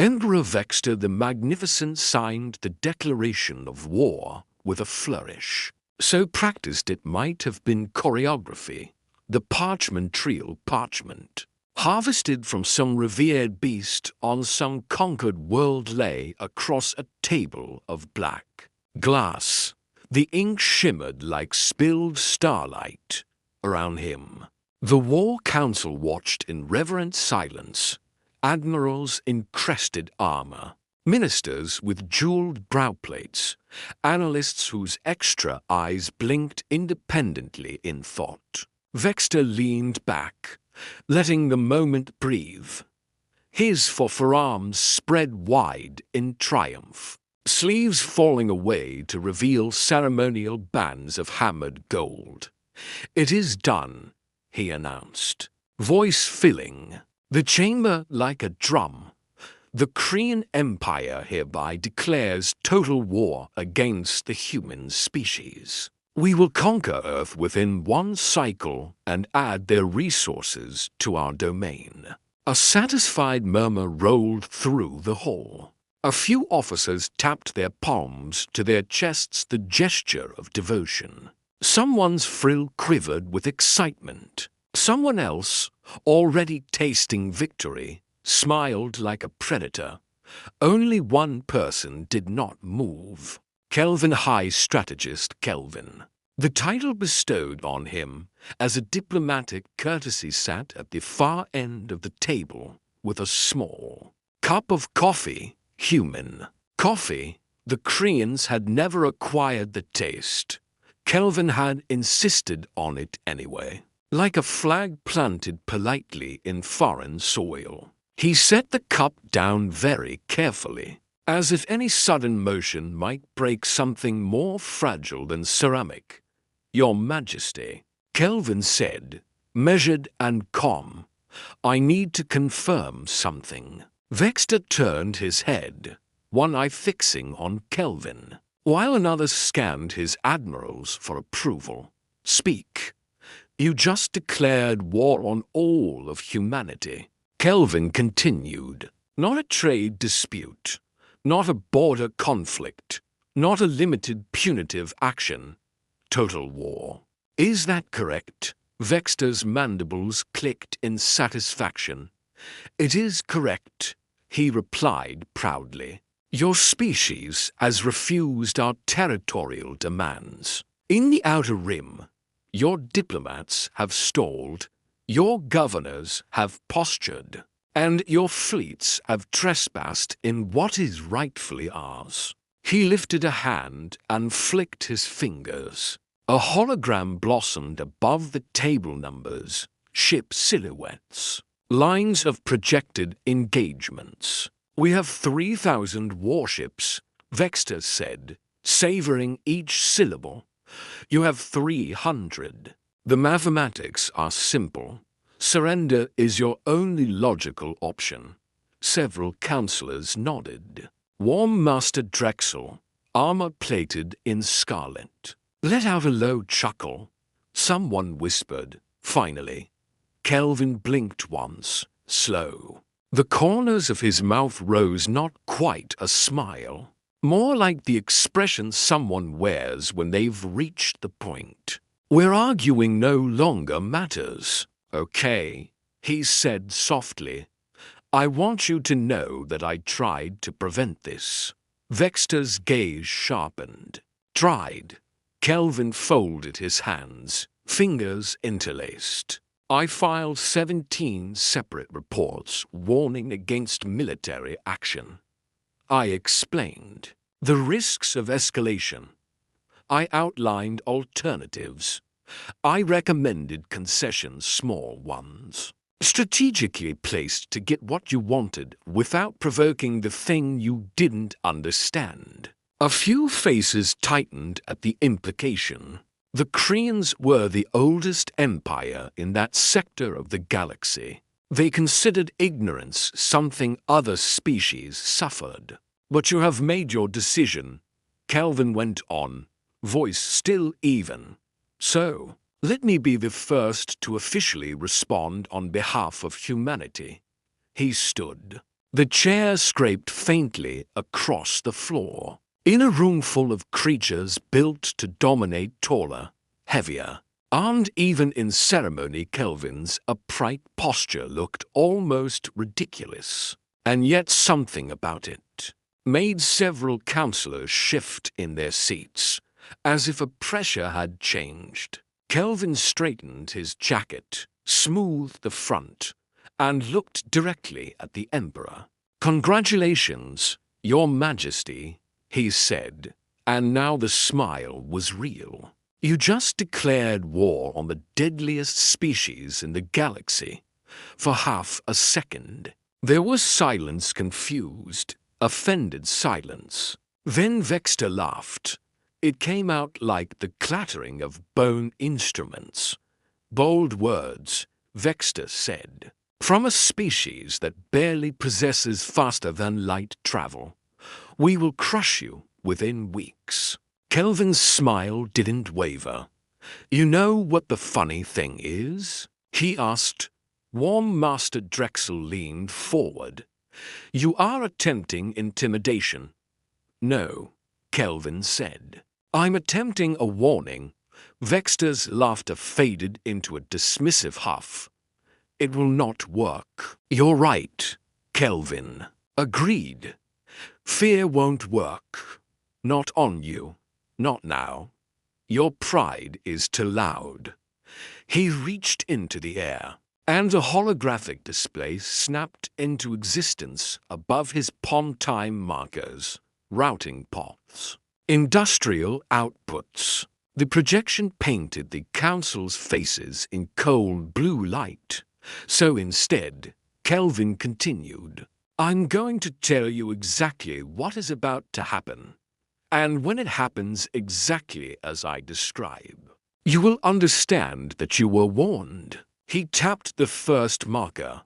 Emperor Vexter the Magnificent signed the declaration of war with a flourish. So practiced it might have been choreography. The parchment trio parchment, harvested from some revered beast on some conquered world, lay across a table of black glass. The ink shimmered like spilled starlight around him. The War Council watched in reverent silence. Admirals in crested armor, ministers with jeweled browplates, analysts whose extra eyes blinked independently in thought. Vexter leaned back, letting the moment breathe. His forearms spread wide in triumph, sleeves falling away to reveal ceremonial bands of hammered gold. "It is done," he announced, voice filling the chamber like a drum. "The Korean Empire hereby declares total war against the human species. We will conquer Earth within one cycle and add their resources to our domain." A satisfied murmur rolled through the hall. A few officers tapped their palms to their chests, the gesture of devotion. Someone's frill quivered with excitement. Someone else, already tasting victory, smiled like a predator. Only one person did not move. Kelvin, High Strategist Kelvin. The title bestowed on him as a diplomatic courtesy, sat at the far end of the table with a small cup of coffee. Human coffee. The Koreans had never acquired the taste. Kelvin had insisted on it anyway. Like a flag planted politely in foreign soil. He set the cup down very carefully, as if any sudden motion might break something more fragile than ceramic. "Your Majesty," Kelvin said, measured and calm, "I need to confirm something." Vexter turned his head, one eye fixing on Kelvin, while another scanned his admirals for approval. "Speak. You just declared war on all of humanity." Kelvin continued. "Not a trade dispute, not a border conflict, not a limited punitive action. Total war. Is that correct?" Vexter's mandibles clicked in satisfaction. "It is correct," he replied proudly. "Your species has refused our territorial demands. In the Outer Rim, your diplomats have stalled, your governors have postured, and your fleets have trespassed in what is rightfully ours." He lifted a hand and flicked his fingers. A hologram blossomed above the table, numbers, ship silhouettes, lines of projected engagements. "We have 3,000 warships," Vexter said, savoring each syllable. "You have 300. The mathematics are simple. Surrender is your only logical option." Several counselors nodded. War Master Drexel, armor-plated in scarlet, let out a low chuckle. Someone whispered, "Finally." Kelvin blinked once, slow. The corners of his mouth rose, not quite a smile, more like the expression someone wears when they've reached the point where arguing no longer matters. "Okay," he said softly. "I want you to know that I tried to prevent this." Vexter's gaze sharpened. "Tried?" Kelvin folded his hands, fingers interlaced. "I filed 17 separate reports warning against military action. I explained the risks of escalation. I outlined alternatives. I recommended concessions, small ones, strategically placed to get what you wanted without provoking the thing you didn't understand." A few faces tightened at the implication. The Koreans were the oldest empire in that sector of the galaxy. They considered ignorance something other species suffered. "But you have made your decision," Kelvin went on, voice still even. "So, let me be the first to officially respond on behalf of humanity." He stood. The chair scraped faintly across the floor. In a room full of creatures built to dominate, taller, heavier, and even in ceremony, Kelvin's upright posture looked almost ridiculous. And yet something about it made several counselors shift in their seats, as if a pressure had changed. Kelvin straightened his jacket, smoothed the front, and looked directly at the Emperor. "Congratulations, Your Majesty," he said, and now the smile was real. "You just declared war on the deadliest species in the galaxy." For half a second, there was silence, confused, offended silence. Then Vexter laughed. It came out like the clattering of bone instruments. "Bold words," Vexter said. "From a species that barely possesses faster than light travel. We will crush you within weeks." Kelvin's smile didn't waver. "You know what the funny thing is?" he asked. Warm Master Drexel leaned forward. "You are attempting intimidation." "No," Kelvin said. "I'm attempting a warning." Vexter's laughter faded into a dismissive huff. "It will not work." "You're right," Kelvin agreed. "Fear won't work. Not on you. Not now. Your pride is too loud." He reached into the air, and a holographic display snapped into existence above his time markers, routing paths. Industrial outputs. The projection painted the council's faces in cold blue light. So instead, Kelvin continued, "I'm going to tell you exactly what is about to happen. And when it happens exactly as I describe, you will understand that you were warned." He tapped the first marker.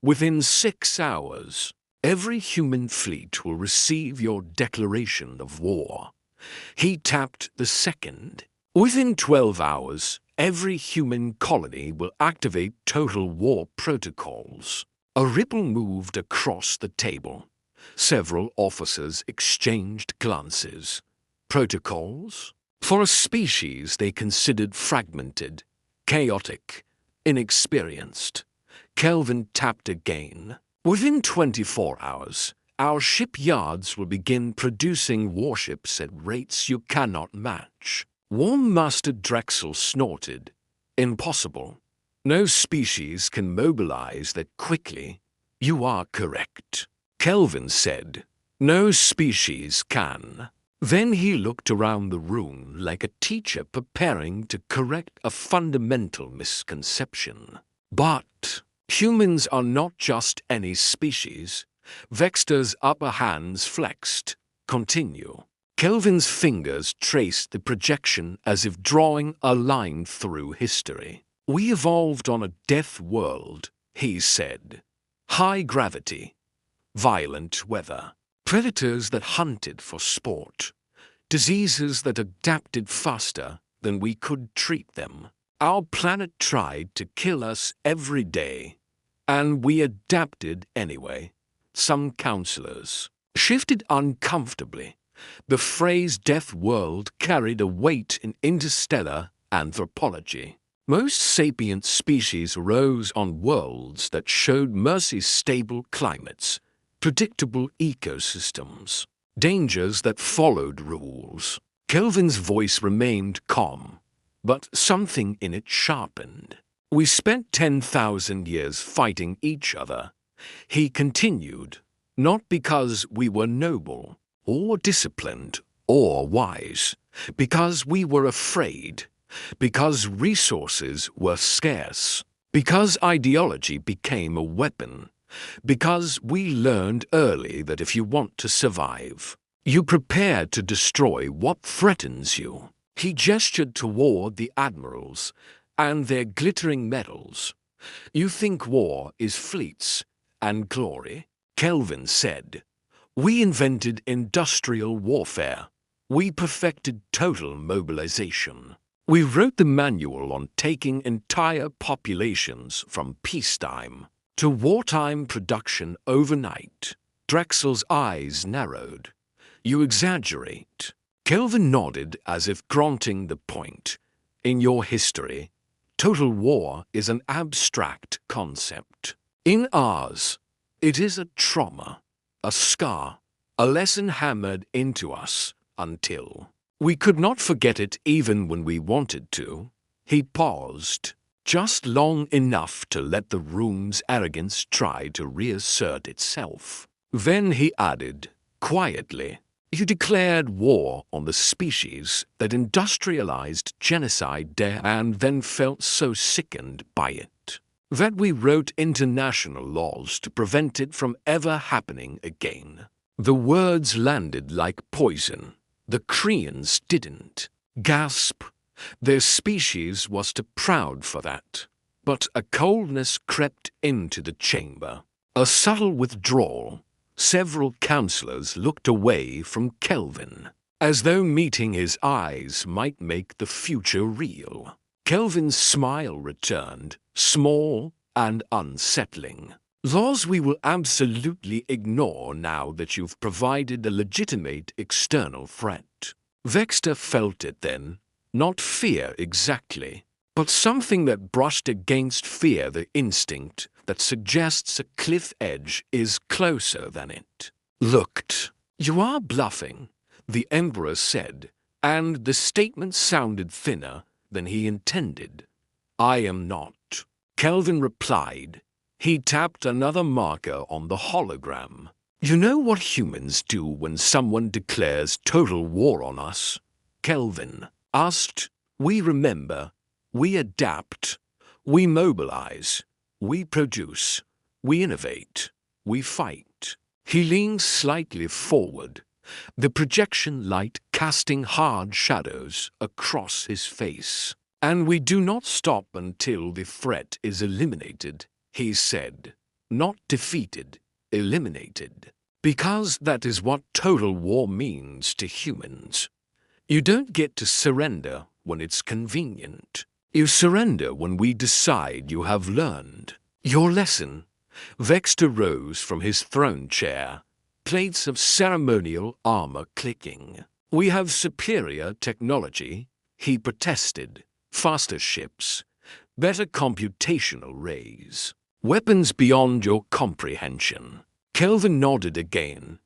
"Within 6 hours, every human fleet will receive your declaration of war." He tapped the second. "Within 12 hours, every human colony will activate total war protocols." A ripple moved across the table. Several officers exchanged glances. Protocols? For a species they considered fragmented, chaotic, inexperienced. Kelvin tapped again. "Within 24 hours, our shipyards will begin producing warships at rates you cannot match." Warm Master Drexel snorted. "Impossible. No species can mobilize that quickly." "You are correct," Kelvin said. "No species can." Then he looked around the room like a teacher preparing to correct a fundamental misconception. "But humans are not just any species." Vexter's upper hands flexed. "Continue." Kelvin's fingers traced the projection as if drawing a line through history. "We evolved on a death world," he said. "High gravity, violent weather, predators that hunted for sport, diseases that adapted faster than we could treat them. Our planet tried to kill us every day, and we adapted anyway." Some counselors shifted uncomfortably. The phrase death world carried a weight in interstellar anthropology. Most sapient species arose on worlds that showed Mercy's stable climates, predictable ecosystems, dangers that followed rules. Kelvin's voice remained calm, but something in it sharpened. "We spent 10,000 years fighting each other," he continued, "not because we were noble, or disciplined, or wise, because we were afraid, because resources were scarce, because ideology became a weapon, because we learned early that if you want to survive, you prepare to destroy what threatens you." He gestured toward the admirals and their glittering medals. "You think war is fleets and glory?" Kelvin said. "We invented industrial warfare. We perfected total mobilization. We wrote the manual on taking entire populations from peacetime to wartime production overnight. Drexel's eyes narrowed. You exaggerate. Kelvin nodded as if granting the point. In your history, total war is an abstract concept. In ours, it is a trauma, a scar, a lesson hammered into us until we could not forget it even when we wanted to. He paused, just long enough to let the room's arrogance try to reassert itself. Then he added, quietly, you declared war on the species that industrialized genocide there and then felt so sickened by it that we wrote international laws to prevent it from ever happening again. The words landed like poison. The Koreans didn't. Gasp. Their species was too proud for that. But a coldness crept into the chamber. A subtle withdrawal. Several counselors looked away from Kelvin, as though meeting his eyes might make the future real. Kelvin's smile returned, small and unsettling. Laws we will absolutely ignore now that you've provided a legitimate external threat. Vexter felt it then, not fear exactly, but something that brushed against fear, the instinct that suggests a cliff edge is closer than it. Looked. You are bluffing, the Emperor said, and the statement sounded thinner than he intended. I am not, Kelvin replied. He tapped another marker on the hologram. You know what humans do when someone declares total war on us? Kelvin asked. We remember, we adapt, we mobilize, we produce, we innovate, we fight. He leaned slightly forward, the projection light casting hard shadows across his face. And we do not stop until the threat is eliminated, he said. Not defeated, eliminated. Because that is what total war means to humans. You don't get to surrender when it's convenient. You surrender when we decide you have learned your lesson. Vexter rose from his throne chair, plates of ceremonial armor clicking. We have superior technology, he protested. Faster ships, better computational rays, weapons beyond your comprehension. Kelvin nodded again,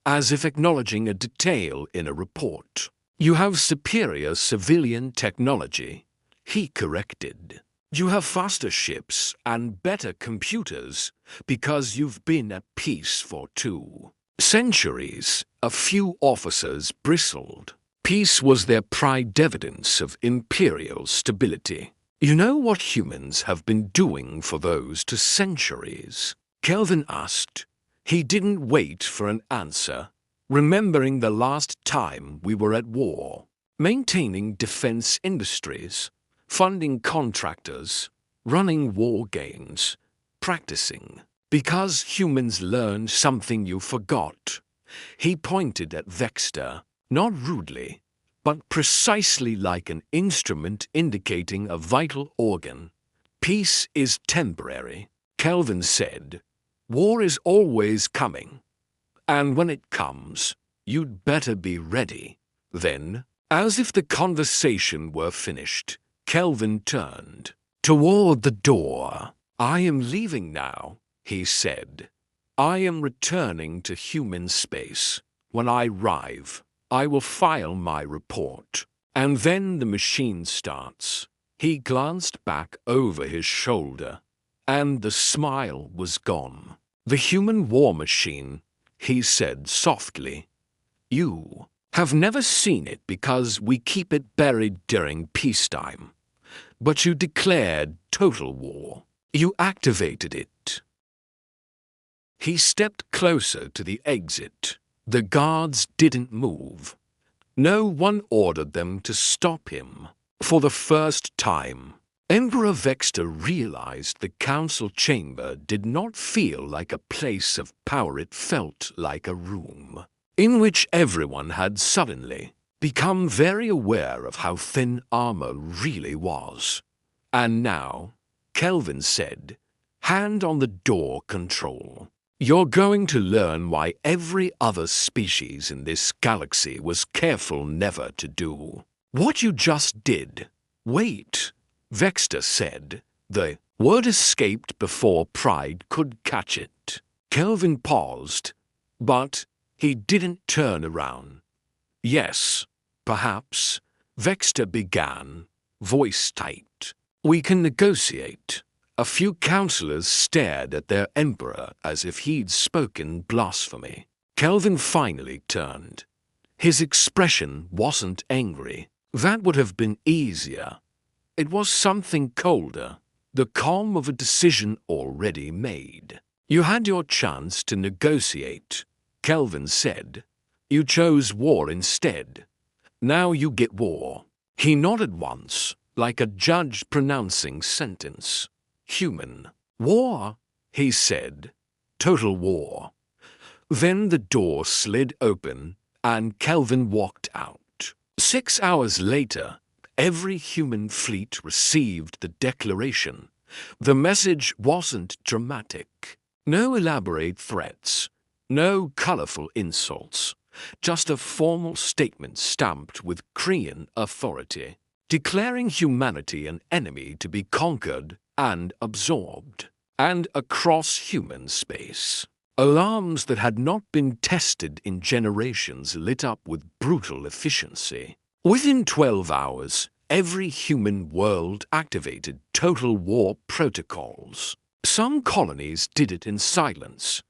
as if acknowledging a detail in a report. You have superior civilian technology, he corrected. You have faster ships and better computers because you've been at peace for 2 centuries. A few officers bristled. Peace was their pride evidence of imperial stability. You know what humans have been doing for those 2 centuries? Kelvin asked. He didn't wait for an answer, remembering the last time we were at war. Maintaining defense industries, funding contractors, running war games, practicing. Because humans learned something you forgot. He pointed at Vexter, not rudely, but precisely like an instrument indicating a vital organ. Peace is temporary, Kelvin said. War is always coming. And when it comes, you'd better be ready. Then, as if the conversation were finished, Kelvin turned toward the door. I am leaving now, he said. I am returning to human space. When I arrive, I will file my report. And then the machine starts. He glanced back over his shoulder, and the smile was gone. The human war machine, he said softly. You have never seen it because we keep it buried during peacetime. But you declared total war. You activated it. He stepped closer to the exit. The guards didn't move. No one ordered them to stop him. For the first time, Emperor Vexter realized the council chamber did not feel like a place of power. It felt like a room in which everyone had suddenly become very aware of how thin armor really was. And now, Kelvin said, Hand on the door control. You're going to learn why every other species in this galaxy was careful never to do what you just did. Wait, Vexter said. The word escaped before pride could catch it. Kelvin paused, but he didn't turn around. Yes, perhaps, Vexter began, voice tight. We can negotiate. A few counselors stared at their emperor as if he'd spoken blasphemy. Kelvin finally turned. His expression wasn't angry. That would have been easier. It was something colder, the calm of a decision already made. You had your chance to negotiate, Kelvin said. You chose war instead. Now you get war. He nodded once, like a judge pronouncing sentence. Human. War, he said. Total war. Then the door slid open and Kelvin walked out. 6 hours later, every human fleet received the declaration. The message wasn't dramatic. No elaborate threats. No colorful insults. Just a formal statement stamped with Kree authority, declaring humanity an enemy to be conquered and absorbed, and across human space. Alarms that had not been tested in generations lit up with brutal efficiency. Within 12 hours, every human world activated total war protocols. Some colonies did it in silence,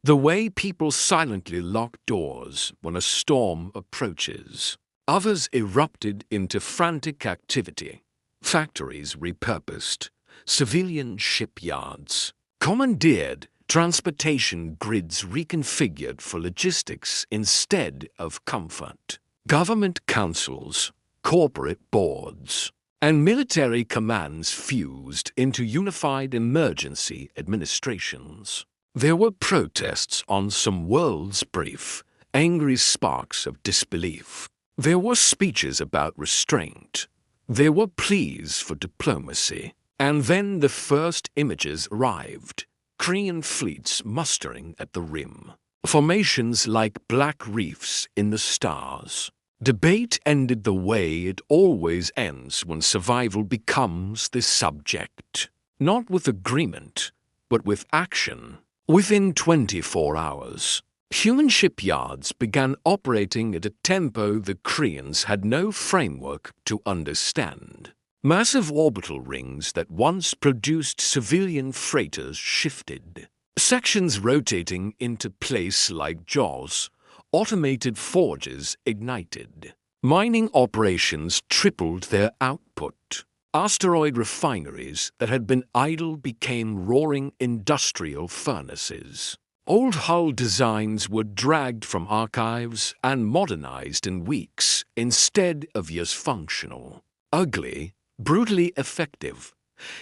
the way people silently lock doors when a storm approaches. Others erupted into frantic activity. Factories repurposed, civilian shipyards commandeered, transportation grids reconfigured for logistics instead of comfort. Government councils, corporate boards, and military commands fused into unified emergency administrations. There were protests on some worlds brief, angry sparks of disbelief. There were speeches about restraint. There were pleas for diplomacy. And then the first images arrived, Kree fleets mustering at the rim. Formations like black reefs in the stars. Debate ended the way it always ends when survival becomes the subject. Not with agreement, but with action. Within 24 hours, human shipyards began operating at a tempo the Kreeans had no framework to understand. Massive orbital rings that once produced civilian freighters shifted. Sections rotating into place like jaws, automated forges ignited. Mining operations tripled their output. Asteroid refineries that had been idle became roaring industrial furnaces. Old hull designs were dragged from archives and modernized in weeks instead of years functional. Ugly, brutally effective.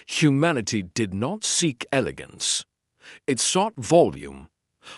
Humanity did not seek elegance. It sought volume.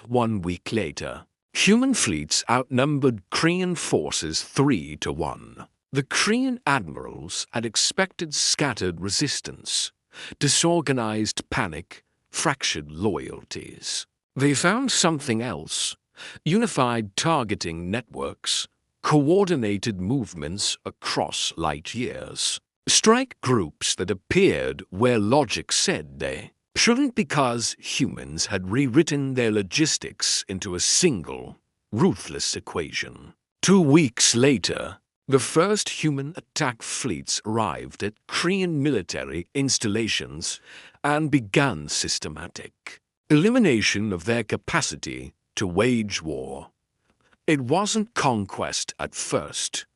1 week later, human fleets outnumbered Kree forces 3-1. The Kree admirals had expected scattered resistance, disorganized panic, fractured loyalties. They found something else: unified targeting networks, coordinated movements across light years. Strike groups that appeared where logic said they shouldn't, because humans had rewritten their logistics into a single, ruthless equation. 2 weeks later, the first human attack fleets arrived at Kree military installations and began systematic elimination of their capacity to wage war. It wasn't conquest at first.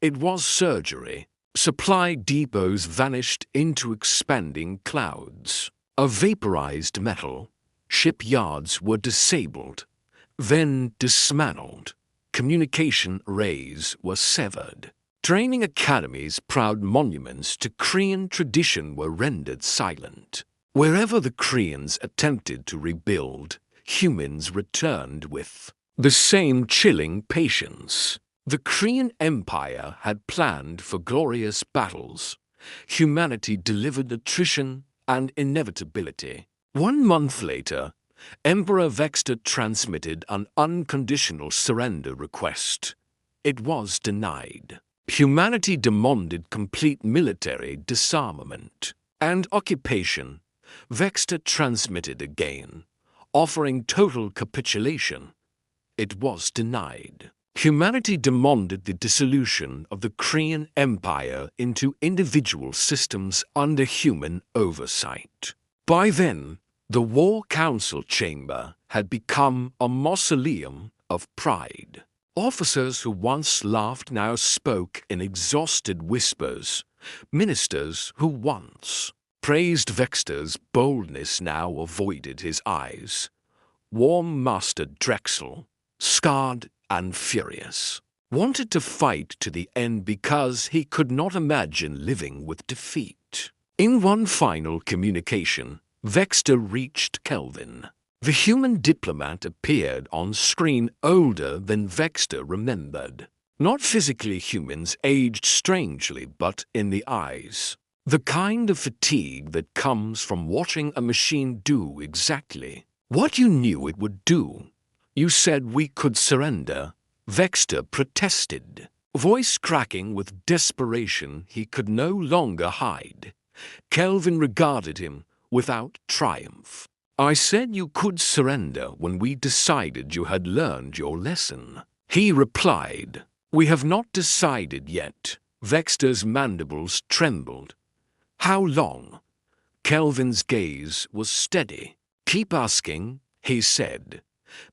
It was surgery. Supply depots vanished into expanding clouds of vaporized metal. Shipyards were disabled, then dismantled. Communication arrays were severed. Training academies, proud monuments to Kree tradition, were rendered silent. Wherever the Kreeans attempted to rebuild, humans returned with the same chilling patience. The Kree Empire had planned for glorious battles. Humanity delivered attrition and inevitability. 1 month later, Emperor Vexter transmitted an unconditional surrender request. It was denied. Humanity demanded complete military disarmament and occupation. Vexter transmitted again, offering total capitulation. It was denied. Humanity demanded the dissolution of the Korean Empire into individual systems under human oversight. By then, the War Council chamber had become a mausoleum of pride. Officers who once laughed now spoke in exhausted whispers. Ministers who once praised Vexter's boldness now avoided his eyes. War Master Drexel, scarred and furious, wanted to fight to the end because he could not imagine living with defeat. In one final communication, Vexter reached Kelvin. The human diplomat appeared on screen older than Vexter remembered. Not physically, humans aged strangely, but in the eyes. The kind of fatigue that comes from watching a machine do exactly what you knew it would do. You said we could surrender, Vexter protested, voice cracking with desperation he could no longer hide. Kelvin regarded him without triumph. I said you could surrender when we decided you had learned your lesson. He replied, We have not decided yet. Vexter's mandibles trembled. How long? Kelvin's gaze was steady. Keep asking, he said.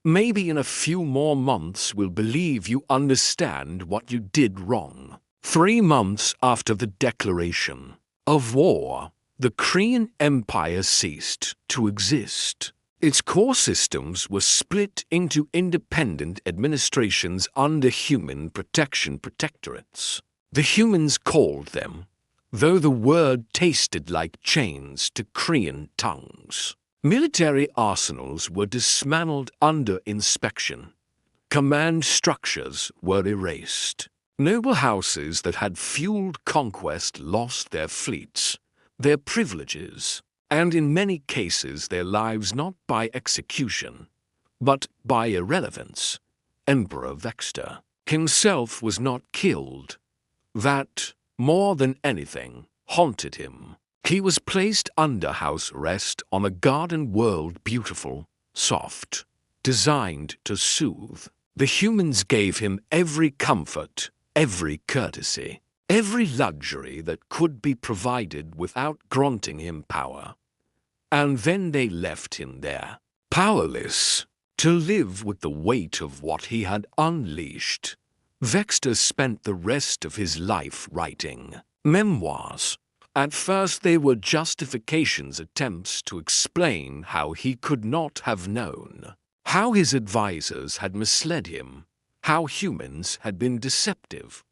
Maybe in a few more months we'll believe you understand what you did wrong. 3 months after the declaration of war, the Korean Empire ceased to exist. Its core systems were split into independent administrations under human protection protectorates. The humans called them, though the word tasted like chains to Korean tongues. Military arsenals were dismantled under inspection. Command structures were erased. Noble houses that had fueled conquest lost their fleets, their privileges, and in many cases their lives not by execution, but by irrelevance. Emperor Vexter himself was not killed. That, more than anything, haunted him. He was placed under house arrest on a garden world beautiful, soft, designed to soothe. The humans gave him every comfort, every courtesy, every luxury that could be provided without granting him power. And then they left him there, powerless, to live with the weight of what he had unleashed. Vexter spent the rest of his life writing memoirs. At first they were justifications, attempts to explain how he could not have known, how his advisors had misled him, how humans had been deceptive.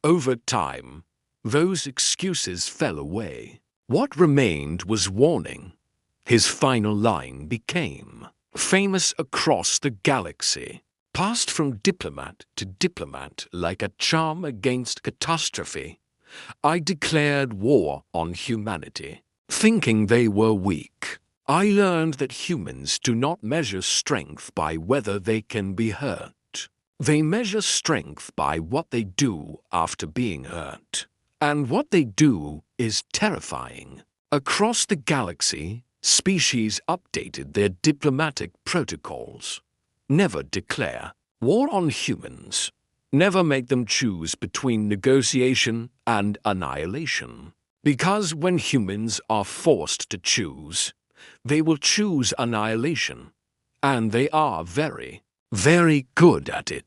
Over time, those excuses fell away. What remained was warning. His final line became famous across the galaxy, passed from diplomat to diplomat like a charm against catastrophe. I declared war on humanity, thinking they were weak. I learned that humans do not measure strength by whether they can be hurt. They measure strength by what they do after being hurt. And what they do is terrifying. Across the galaxy, species updated their diplomatic protocols. Never declare war on humans. Never make them choose between negotiation and annihilation. Because when humans are forced to choose, they will choose annihilation. And they are very, very good at it.